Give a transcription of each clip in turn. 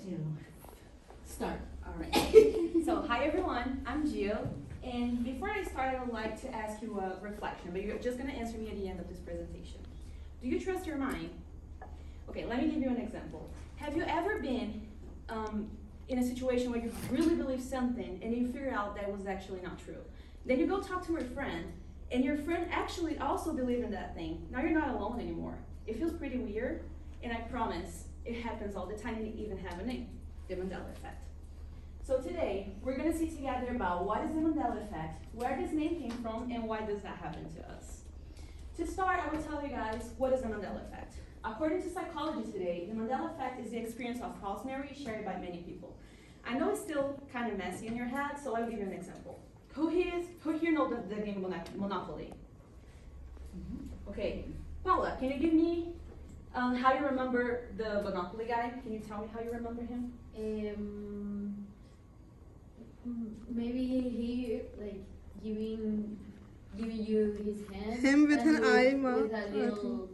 to start. All right. So, hi everyone, I'm Gio. And before I start, I would like to ask you a reflection, but you're just going to answer me at the end of this presentation. Do you trust your mind? Okay, let me give you an example. Have you ever been in a situation where you really believe something and you figure out that was actually not true? Then you go talk to your friend, and your friend actually also believed in that thing. Now you're not alone anymore. It feels pretty weird, and I promise it happens all the time, and it even have a name, the Mandela effect. So today, we're going to see together about what is the Mandela effect, where this name came from, and why does that happen to us. To start, I will tell you guys what is the Mandela effect. According to psychology today, the Mandela effect is the experience of false memory shared by many people. I know it's still kind of messy in your head, so I'll give you an example. Who here knows the game Monopoly? Okay, Paula, can you give me how you remember the Monopoly guy? Can you tell me how you remember him? Maybe he like giving you his hand. Him with an eye, with a little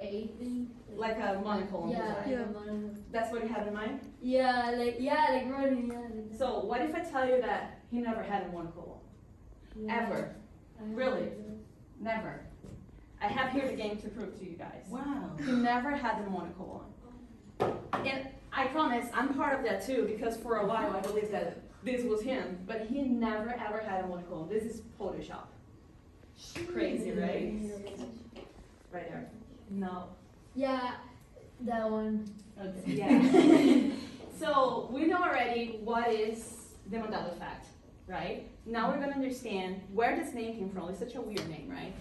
A thing. Like a monocle on his eye. Like a monocle. That's what you had in mind? Like running. So what if I tell you that he never had a monocle? Yeah. Ever? Really? Never. I have here the game to prove to you guys. Wow. He never had the monocle on. And I promise I'm part of that too, because for a while I believed that this was him, but he never ever had a monocle on. This is Photoshop. Crazy, right? Right there. No. Yeah, that one. Okay. Yeah. So we know already what is the Mandela effect, right? Now we're going to understand where this name came from. It's such a weird name, right?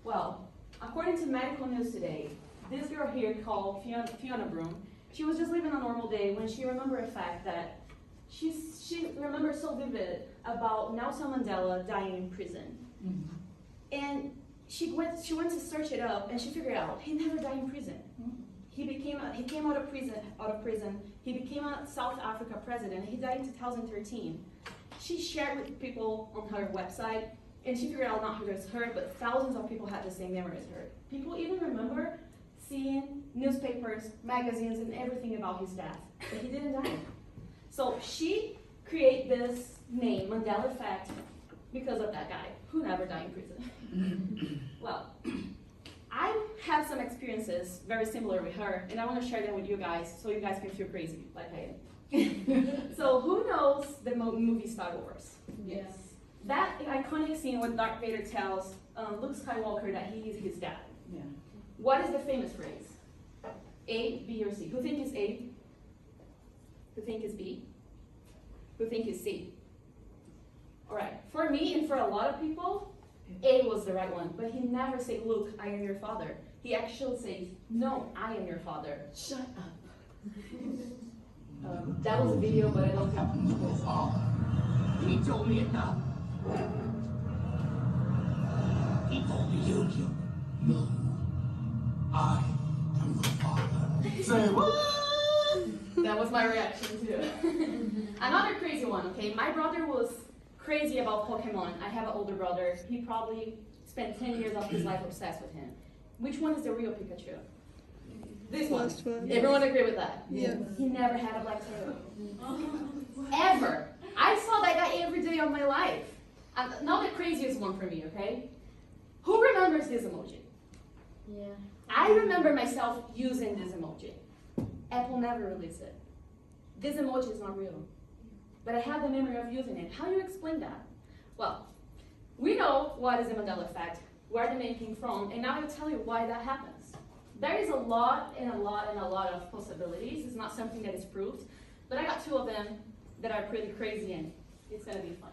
Well, according to medical news today, this girl here called Fiona Broom, she was just living a normal day when she remembered a fact that she remembers so vivid about Nelson Mandela dying in prison. Mm-hmm. And she went to search it up, and she figured out he never died in prison. He came out of prison. He became a South Africa president. He died in 2013. She shared with people on her website, and she figured out not just her, but thousands of people had the same memory as her. People even remember seeing newspapers, magazines, and everything about his death, but he didn't die. So she created this name, Mandela Effect, because of that guy who never died in prison. Well, I have some experiences very similar with her, and I want to share them with you guys so you guys can feel crazy like I am. So who knows the movie Star Wars? Yes. That iconic scene when Darth Vader tells Luke Skywalker that he is his dad. Yeah. What is the famous phrase? A, B, or C? Who think is A? Who think is B? Who think is C? All right, for me and for a lot of people, A was the right one, but he never said, Luke, I am your father. He actually says, no, I am your father. Shut up. That was a video, but I don't think it was. He told me enough. He told me you. No. I am the father. Say what? That was my reaction too. Another crazy one, okay? My brother was crazy about Pokemon. I have an older brother. He probably spent 10 years of his life obsessed with him. Which one is the real Pikachu? This one. First one. Everyone agree with that? Yes. He never had a black tail. Ever. I saw that guy every day of my life. Not the craziest one for me, okay? Who remembers this emoji? Yeah. I remember myself using this emoji. Apple never released it. This emoji is not real. But I have the memory of using it. How do you explain that? Well, we know what is the Mandela effect, where the name came from, and now I'll tell you why that happens. There is a lot of possibilities. It's not something that is proved, but I got two of them that are pretty crazy, and it's gonna be fun.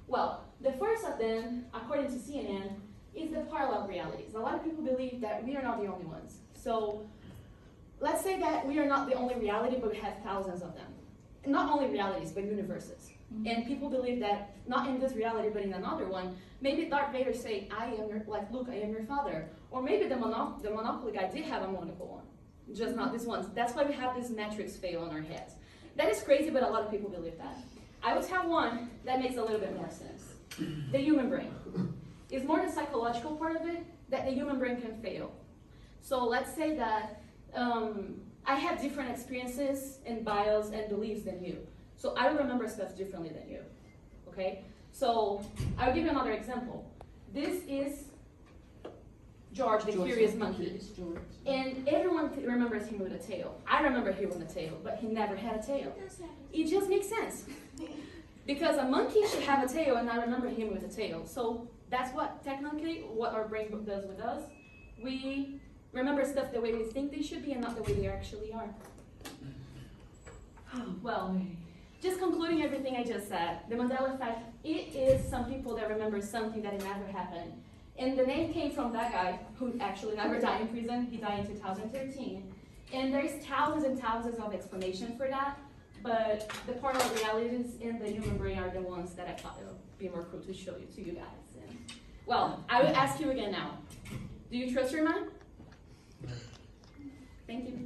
Well, the first of them, according to CNN, is the parallel realities. A lot of people believe that we are not the only ones. So let's say that we are not the only reality, but we have thousands of them. Not only realities, but universes. Mm-hmm. And people believe that not in this reality, but in another one, maybe Darth Vader say, I am your, like Luke, I am your father. Or maybe the Monopoly guy did have a monocle on, just not this one. That's why we have this matrix fail on our heads. That is crazy, but a lot of people believe that. I will tell one that makes a little bit more sense. The human brain. It's more the psychological part of it that the human brain can fail. So let's say that I have different experiences and bios and beliefs than you. So I remember stuff differently than you, okay? So I'll give you another example. This is George, the curious monkey. It's George. And everyone remembers him with a tail. I remember him with a tail, but he never had a tail. It just makes sense. Because a monkey should have a tail, and I remember him with a tail. So that's technically what our brain does with us. We remember stuff the way we think they should be and not the way they actually are. Well, just concluding everything I just said, the Mandela effect, it is some people that remember something that never happened. And the name came from that guy who actually never died in prison. He died in 2013. And there's thousands and thousands of explanations for that. But the part of realities in the human brain are the ones that I thought it would be more cool to show you to you guys. And, well, I will ask you again now. Do you trust your mind? Thank you.